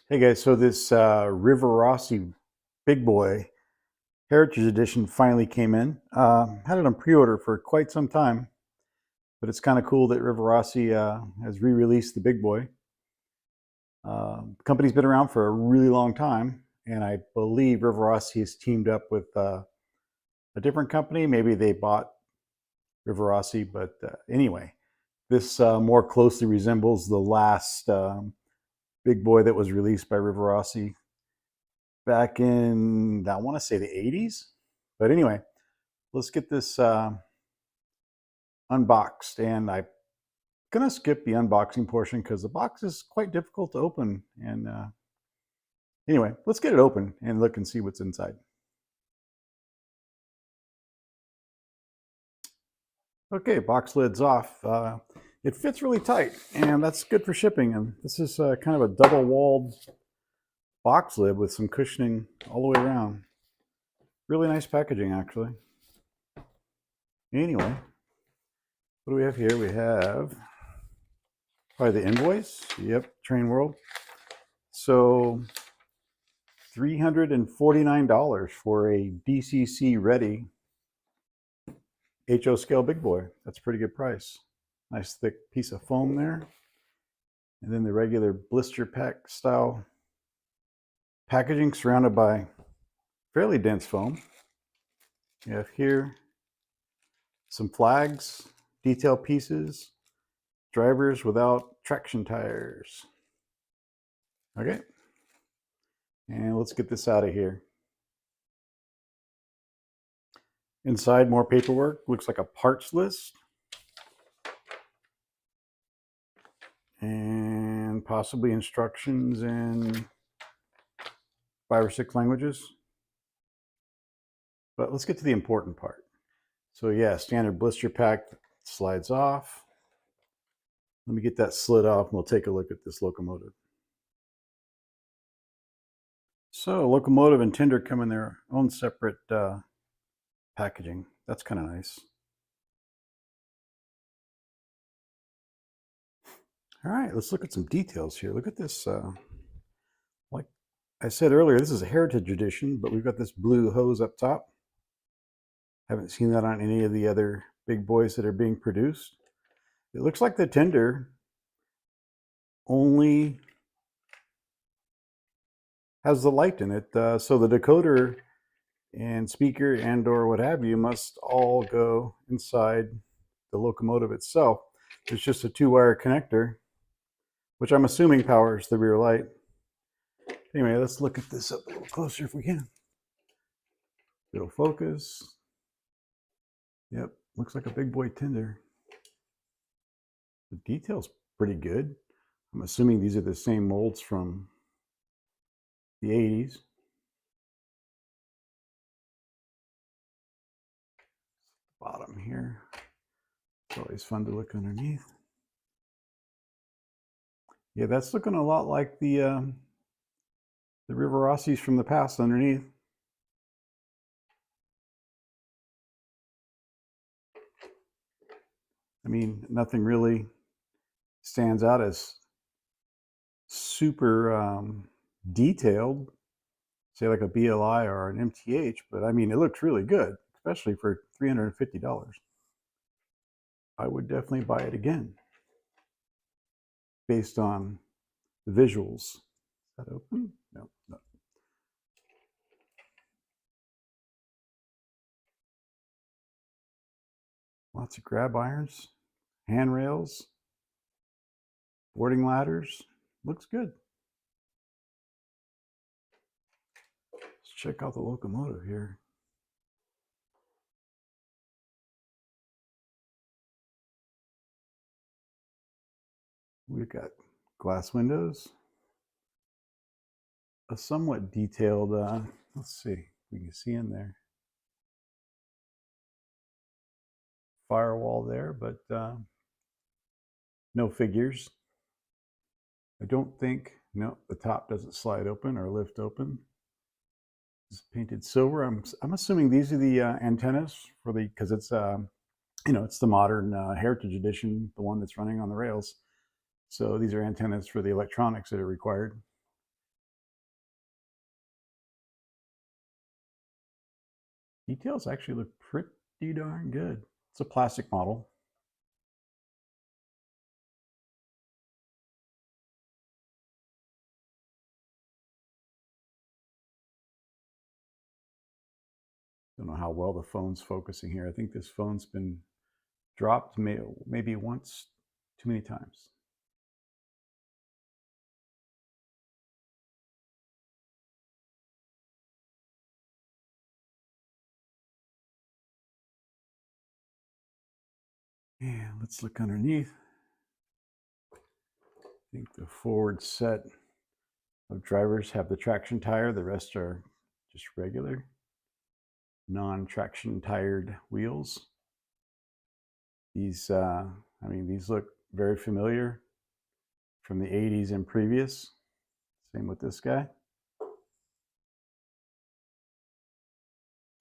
Hey guys, so this Rivarossi Big Boy Heritage Edition finally came in. Had it on pre-order for quite some time, but it's kind of cool that Rivarossi has re-released the Big Boy. The company's been around for a really long time, and I believe Rivarossi has teamed up with a different company. Maybe they bought Rivarossi, but anyway, this more closely resembles the last Big Boy that was released by Rivarossi back in, I want to say the 80s. But anyway, let's get this unboxed. And I'm going to skip the unboxing portion because the box is quite difficult to open. And anyway, let's get it open and look and see what's inside. Okay, box lid's off. It fits really tight, and that's good for shipping. And this is kind of a double-walled box lid with some cushioning all the way around. Really nice packaging, actually. Anyway, what do we have here? We have probably the invoice. Yep, Train World. So $349 for a DCC ready HO scale Big Boy. That's a pretty good price. Nice thick piece of foam there. And then the regular blister pack style packaging surrounded by fairly dense foam. You have here some flags, detail pieces, drivers without traction tires. Okay, and let's get this out of here. Inside, more paperwork. Looks like a parts list. And possibly instructions in 5 or 6 languages. But let's get to the important part. So yeah, standard blister pack slides off. Let me get that slid off and we'll take a look at this locomotive. So locomotive and tender come in their own separate packaging. That's kind of nice. All right, let's look at some details here. Look at this. Like I said earlier, this is a Heritage Edition, but we've got this blue hose up top. Haven't seen that on any of the other Big Boys that are being produced. It looks like the tender only has the light in it. So the decoder and speaker and or what have you must all go inside the locomotive itself. It's just a 2-wire connector, which I'm assuming powers the rear light. Anyway, let's look at this up a little closer if we can. It'll focus. Yep, looks like a Big Boy tender. The detail's pretty good. I'm assuming these are the same molds from the 80s. Bottom here. It's always fun to look underneath. Yeah, that's looking a lot like the Rivarossis from the past underneath. I mean, nothing really stands out as super detailed, say like a BLI or an MTH, but I mean, it looks really good, especially for $350. I would definitely buy it again based on the visuals. Is that open? No, no. Lots of grab irons, handrails, boarding ladders. Looks good. Let's check out the locomotive here. We've got glass windows, a somewhat detailed, let's see, we can see in there. Firewall there, but no figures. I don't think, no, the top doesn't slide open or lift open. It's painted silver. I'm assuming these are the antennas for the, because it's you know, it's the modern Heritage Edition, the one that's running on the rails. So these are antennas for the electronics that are required. Details actually look pretty darn good. It's a plastic model. Don't know how well the phone's focusing here. I think this phone's been dropped maybe once too many times. And let's look underneath. I think the forward set of drivers have the traction tire. The rest are just regular, non-traction tired wheels. These, these look very familiar from the 80s and previous. Same with this guy.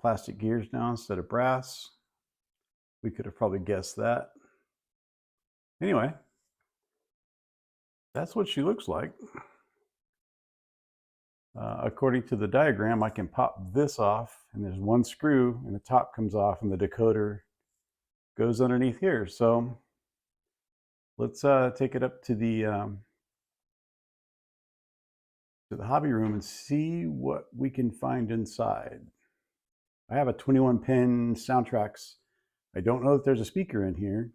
Plastic gears now instead of brass. We could have probably guessed that. Anyway, that's what she looks like. According to the diagram, I can pop this off, and there's one screw, and the top comes off, and the decoder goes underneath here. So let's take it up to the hobby room and see what we can find inside. I have a 21-pin Soundtrax. I don't know if there's a speaker in here.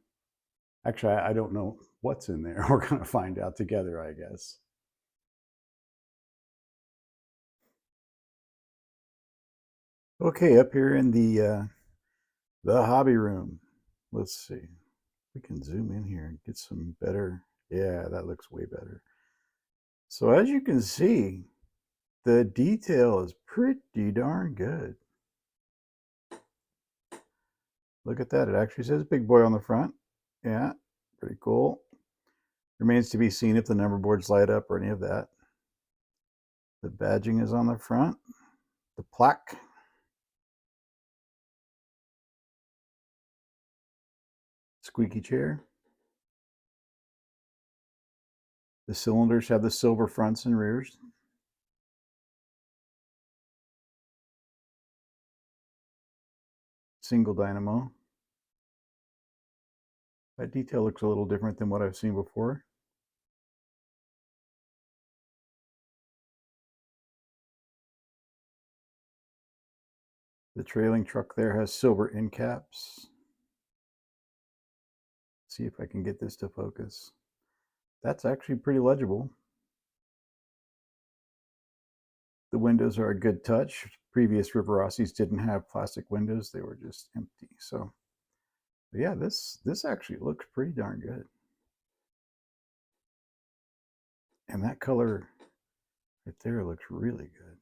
Actually, I don't know what's in there. We're going to find out together, I guess. Okay, up here in the hobby room. Let's see. We can zoom in here and get some better. Yeah, that looks way better. So as you can see, the detail is pretty darn good. Look at that. It actually says Big Boy on the front. Yeah, pretty cool. Remains to be seen if the number boards light up or any of that. The badging is on the front. The plaque. Squeaky chair. The cylinders have the silver fronts and rears. Single dynamo. That detail looks a little different than what I've seen before. The trailing truck there has silver end caps. See if I can get this to focus. That's actually pretty legible. The windows are a good touch. Previous Rivarossis didn't have plastic windows. They were just empty. So yeah, this actually looks pretty darn good. And that color right there looks really good.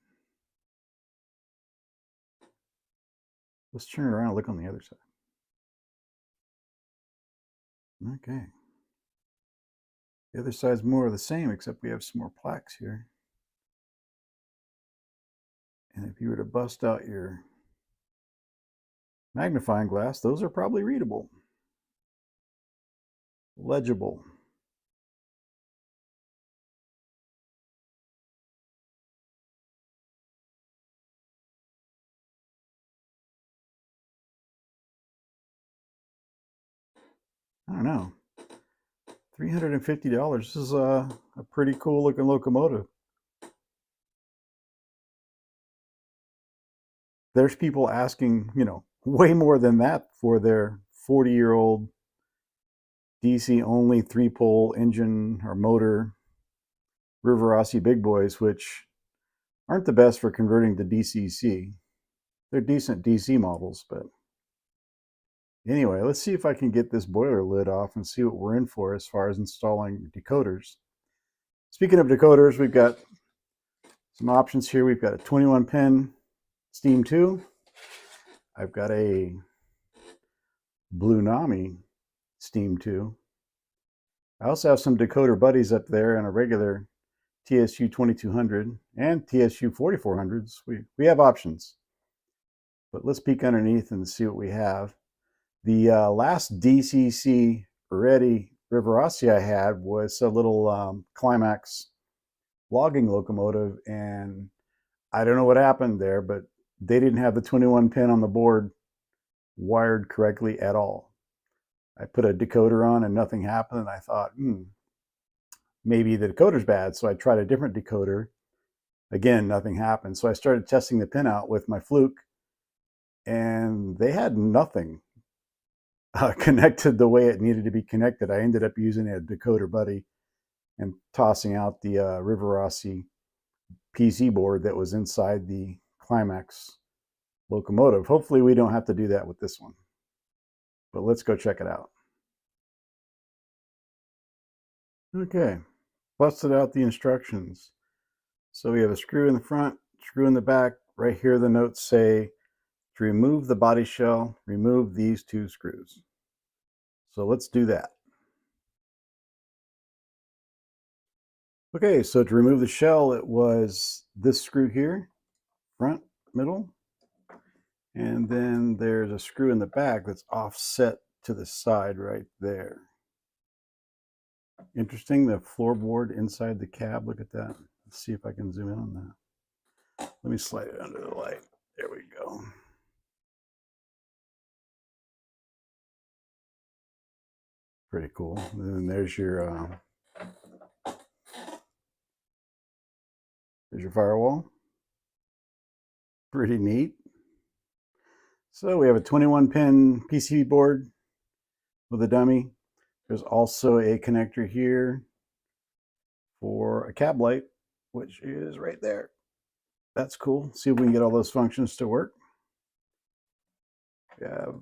Let's turn it around and look on the other side. Okay. The other side's more of the same, except we have some more plaques here. And if you were to bust out your magnifying glass, those are probably readable. Legible. I don't know. $350. This is a pretty cool looking locomotive. There's people asking, way more than that for their 40-year-old DC only 3-pole engine or motor Rivarossi big boys, which aren't the best for converting to DCC. They're decent DC models, but anyway, let's see if I can get this boiler lid off and see what we're in for as far as installing decoders. Speaking of decoders, we've got some options here. We've got a 21-pin Steam 2. I've got a Blue Nami Steam 2. I also have some decoder buddies up there and a regular TSU 2200 and TSU 4400s. We have options. But let's peek underneath and see what we have. The last DCC ready Rivarossi I had was a little Climax logging locomotive, and I don't know what happened there, but they didn't have the 21 pin on the board wired correctly at all. I put a decoder on and nothing happened, and I thought, maybe the decoder's bad. So I tried a different decoder. Again, nothing happened. So I started testing the pin out with my fluke, and they had nothing connected the way it needed to be connected. I ended up using a decoder buddy and tossing out the Rivarossi PC board that was inside the Climax locomotive. Hopefully we don't have to do that with this one, but let's go check it out. Okay, busted out the instructions. So we have a screw in the front, screw in the back. Right here the notes say to remove the body shell, remove these two screws. So let's do that. Okay, so to remove the shell, it was this screw here, front, middle, and then there's a screw in the back that's offset to the side right there. Interesting, the floorboard inside the cab. Look at that. Let's see if I can zoom in on that. Let me slide it under the light. There we go. Pretty cool. And then there's your firewall. Pretty neat. So we have a 21 pin PCB board with a dummy. There's also a connector here for a cab light, which is right there. That's cool. See if we can get all those functions to work. We have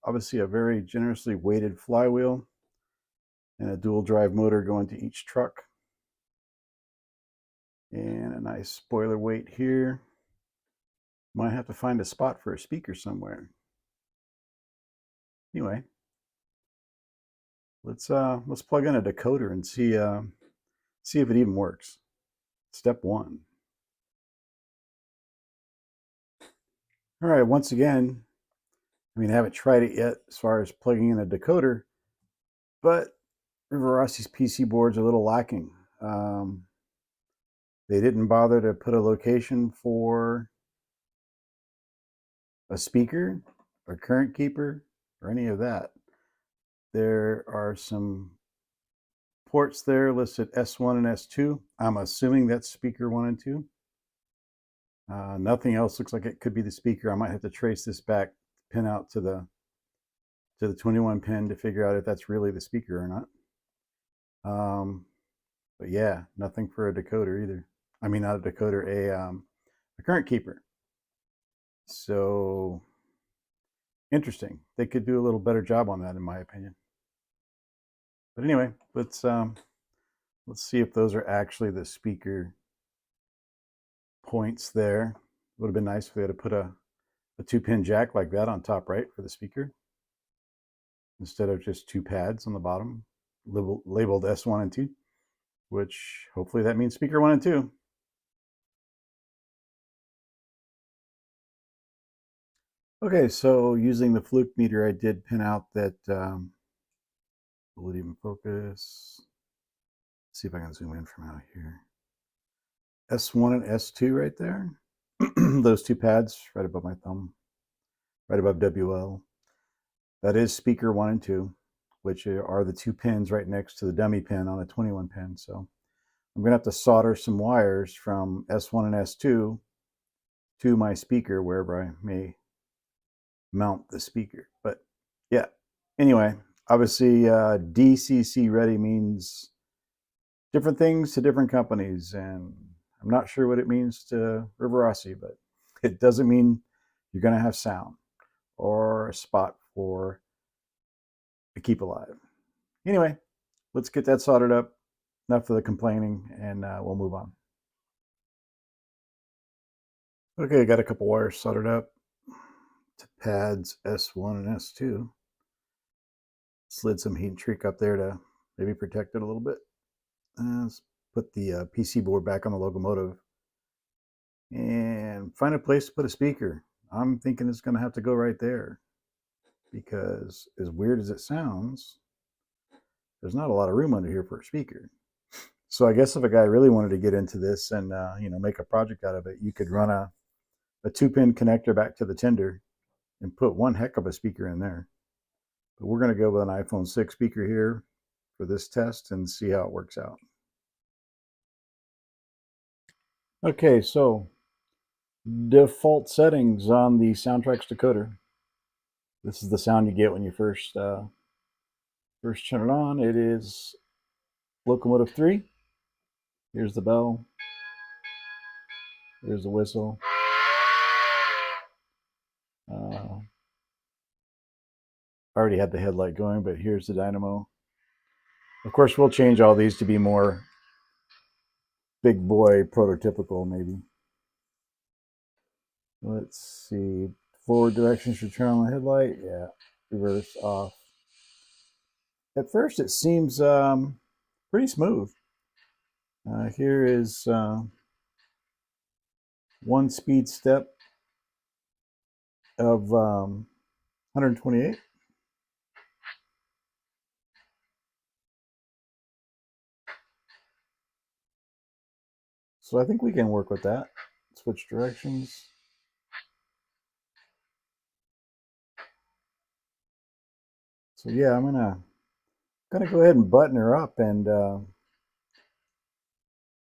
obviously a very generously weighted flywheel and a dual drive motor going to each truck. And a nice spoiler weight here. Might have to find a spot for a speaker somewhere. Anyway, let's plug in a decoder and see if it even works. Step one. All right, once again, I haven't tried it yet as far as plugging in a decoder, but Rivarossi's PC board's a little lacking. They didn't bother to put a location for a speaker, a current keeper, or any of that. There are some ports there listed S1 and S2. I'm assuming that's speaker 1 and 2. Nothing else looks like it could be the speaker. I might have to trace this back pin out to the 21 pin to figure out if that's really the speaker or not. But yeah, nothing for a decoder either. I mean, not a decoder, a current keeper. So interesting. They could do a little better job on that, in my opinion. But anyway, let's see if those are actually the speaker points there. It would have been nice if they had to put a 2-pin jack like that on top right for the speaker, instead of just 2 pads on the bottom labeled S1 and 2, which hopefully that means speaker 1 and 2. Okay, so using the fluke meter, I did pin out that, will it even focus? Let's see if I can zoom in from out here. S1 and S2 right there. Those 2 pads right above my thumb, right above WL. That is speaker 1 and 2, which are the 2 pins right next to the dummy pin on a 21 pin. So I'm going to have to solder some wires from S1 and S2 to my speaker, wherever I may mount the speaker. But yeah, anyway, obviously DCC ready means different things to different companies, and I'm not sure what it means to Rivarossi, but it doesn't mean you're going to have sound or a spot for a keep alive. Anyway, let's get that soldered up. Enough of the complaining, and we'll move on. Okay, got a couple wires soldered up to pads S1 and S2. Slid some heat and shrink up there to maybe protect it a little bit. Let's put the PC board back on the locomotive and find a place to put a speaker. I'm thinking it's going to have to go right there, because as weird as it sounds, there's not a lot of room under here for a speaker. So I guess if a guy really wanted to get into this and make a project out of it, you could run a a 2-pin connector back to the tender and put one heck of a speaker in there. But we're going to go with an iPhone 6 speaker here for this test and see how it works out. Okay, so default settings on the Soundtracks decoder. This is the sound you get when you first turn it on. It is locomotive 3. Here's the bell. Here's the whistle. I already had the headlight going, but here's the dynamo. Of course, we'll change all these to be more big boy prototypical, maybe. Let's see. Forward direction should turn on the headlight. Yeah. Reverse off. At first, it seems pretty smooth. Here is one speed step of 128. So I think we can work with that. Switch directions. So yeah, I'm gonna go ahead and button her up and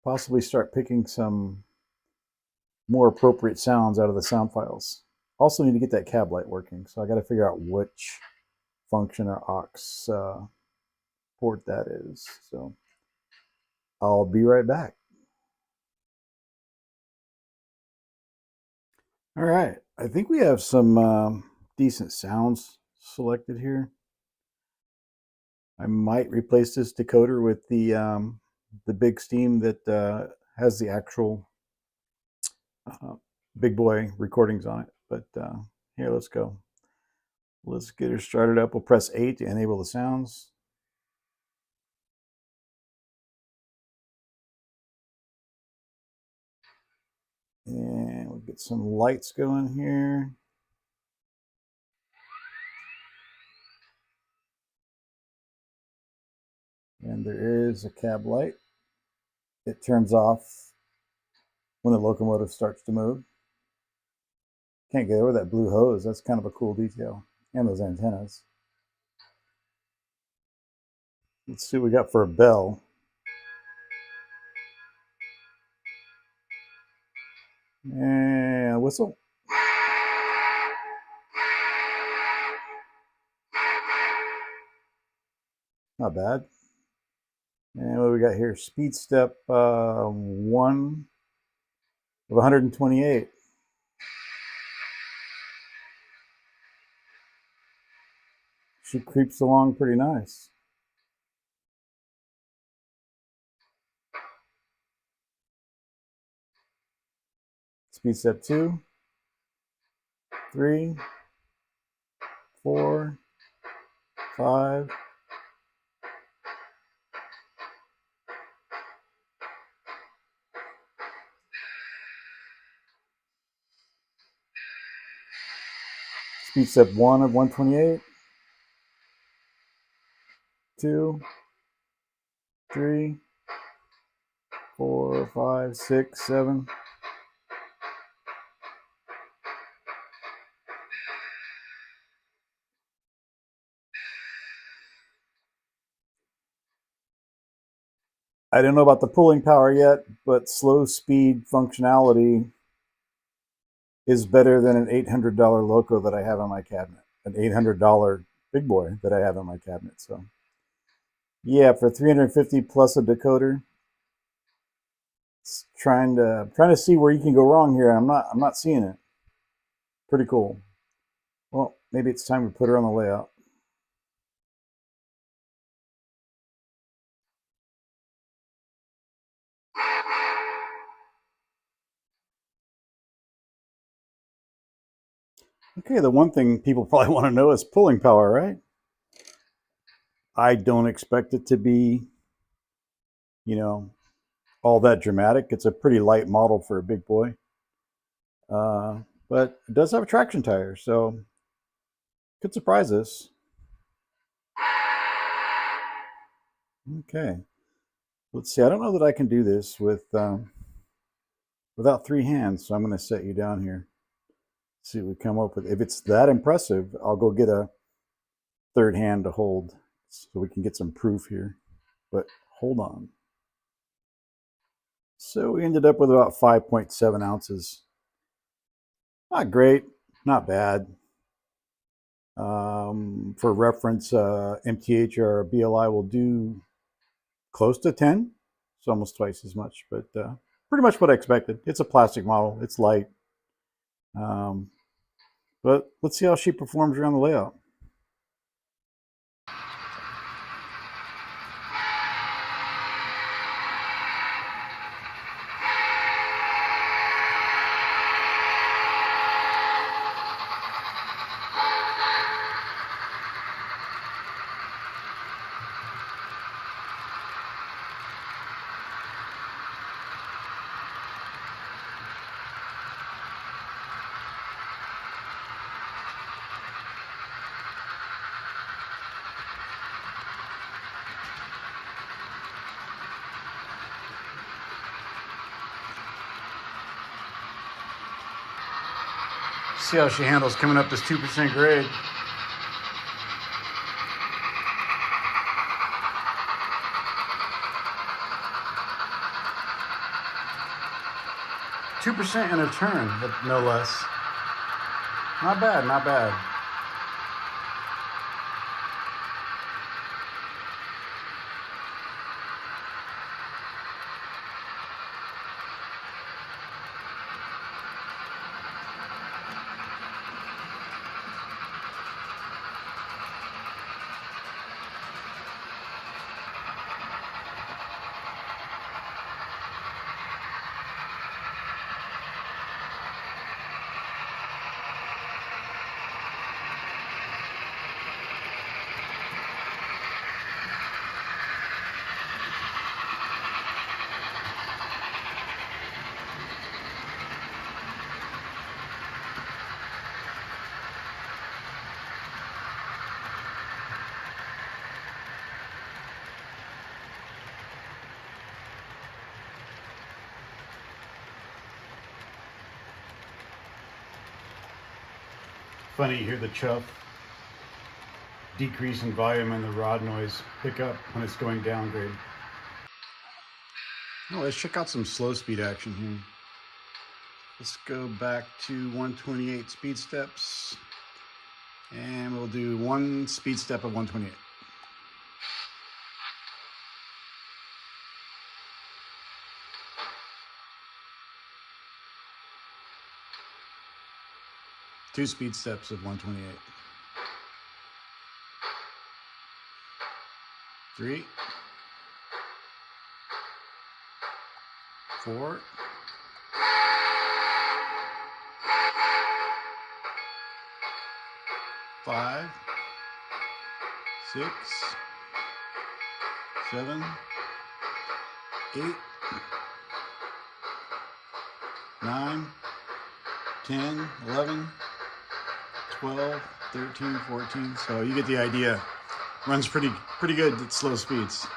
possibly start picking some more appropriate sounds out of the sound files. Also need to get that cab light working, so I got to figure out which function or aux port that is. So I'll be right back. All right, I think we have some decent sounds selected here. I might replace this decoder with the big steam that has the actual big boy recordings on it. But here, let's go. Let's get her started up. We'll press 8 to enable the sounds. And we'll get some lights going here. And there is a cab light. It turns off when the locomotive starts to move. Can't get over that blue hose. That's kind of a cool detail. And those antennas. Let's see what we got for a bell. And a whistle. Not bad. And what do we got here? Speed step 1 of 128. She creeps along pretty nice. Speed step 2, 3, 4, 5. Speed step 1 of 128. 2, 3, 4, 5, 6, 7. I don't know about the pulling power yet, but slow speed functionality is better than an $800 loco that I have in my cabinet, an $800 big boy that I have in my cabinet. So yeah, for 350 plus a decoder, it's trying to see where you can go wrong here. I'm not seeing it. Pretty cool. Well, maybe it's time to put her on the layout. Okay, the one thing people probably want to know is pulling power, right? I don't expect it to be, all that dramatic. It's a pretty light model for a big boy. But it does have a traction tire, so could surprise us. Okay, let's see. I don't know that I can do this with without 3 hands, so I'm going to set you down here. See what we come up with. If it's that impressive, I'll go get a third hand to hold so we can get some proof here. But hold on. So we ended up with about 5.7 ounces. Not great, not bad. For reference, MTH or BLI will do close to 10. It's almost twice as much, but pretty much what I expected. It's a plastic model. It's light. But let's see how she performs around the layout. See how she handles coming up this 2% grade. "2% in a turn, no less. Not bad, not bad. Funny, you hear the chuff, decrease in volume, and the rod noise pick up when it's going down grade. Oh, let's check out some slow speed action here. Let's go back to 128 speed steps, and we'll do one speed step of 128. Two speed steps of 128. 3, 4, 5, 6, 7, 8, 9, 10, 11, 12, 13, 14. So you get the idea. Runs pretty good at slow speeds.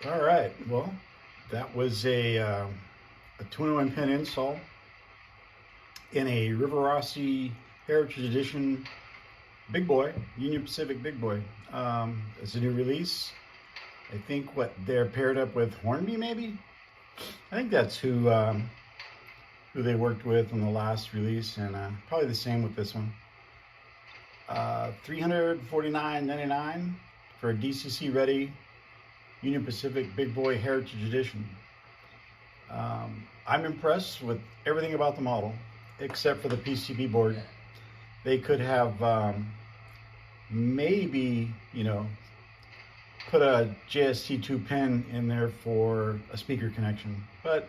All right, well, that was a 2-in-1 pin install in a Rivarossi Heritage Edition Big Boy, Union Pacific Big Boy. It's a new release. I think what they're paired up with Hornby, maybe? I think that's who they worked with on the last release, and probably the same with this one. $349.99 for a DCC ready Union Pacific Big Boy Heritage Edition. I'm impressed with everything about the model, except for the PCB board. They could have maybe, you know, put a JST2 pin in there for a speaker connection, but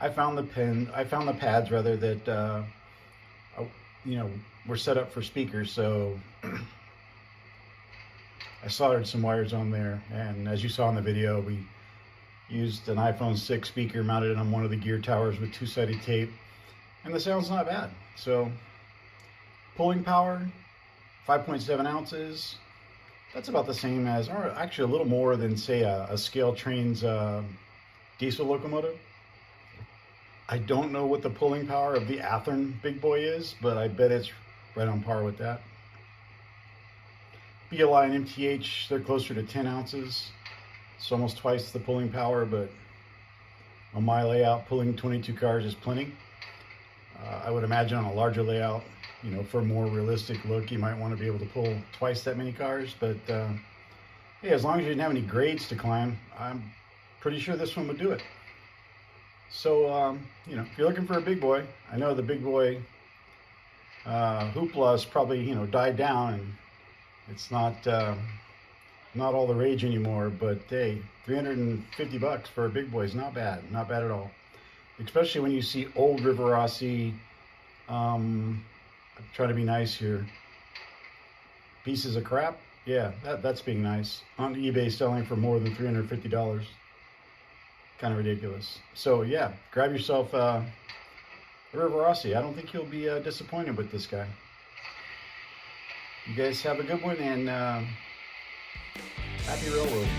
I found the pads rather, that you know, were set up for speakers, so I soldered some wires on there, and as you saw in the video, we used an iPhone 6 speaker, mounted it on one of the gear towers with two-sided tape, and the sound's not bad. So pulling power, 5.7 ounces. That's about the same as, or actually a little more than, say, a Scale Train's diesel locomotive. I don't know what the pulling power of the Athearn Big Boy is, but I bet it's right on par with that. BLI and MTH, they're closer to 10 ounces. It's almost twice the pulling power, but on my layout, pulling 22 cars is plenty. I would imagine on a larger layout, you know, for a more realistic look, you might want to be able to pull twice that many cars, but yeah, as long as you didn't have any grades to climb, I'm pretty sure this one would do it. So, you know, if you're looking for a big boy, I know the big boy hoopla has probably, you know, died down, and it's not all the rage anymore, but hey, $350 for a big boy is not bad at all. Especially when you see old Rivarossi, I'm trying to be nice here, pieces of crap. Yeah, that's being nice. On eBay selling for more than $350. Kind of ridiculous. So yeah, grab yourself a Rivarossi. I don't think you'll be disappointed with this guy. You guys have a good one, and happy railroading.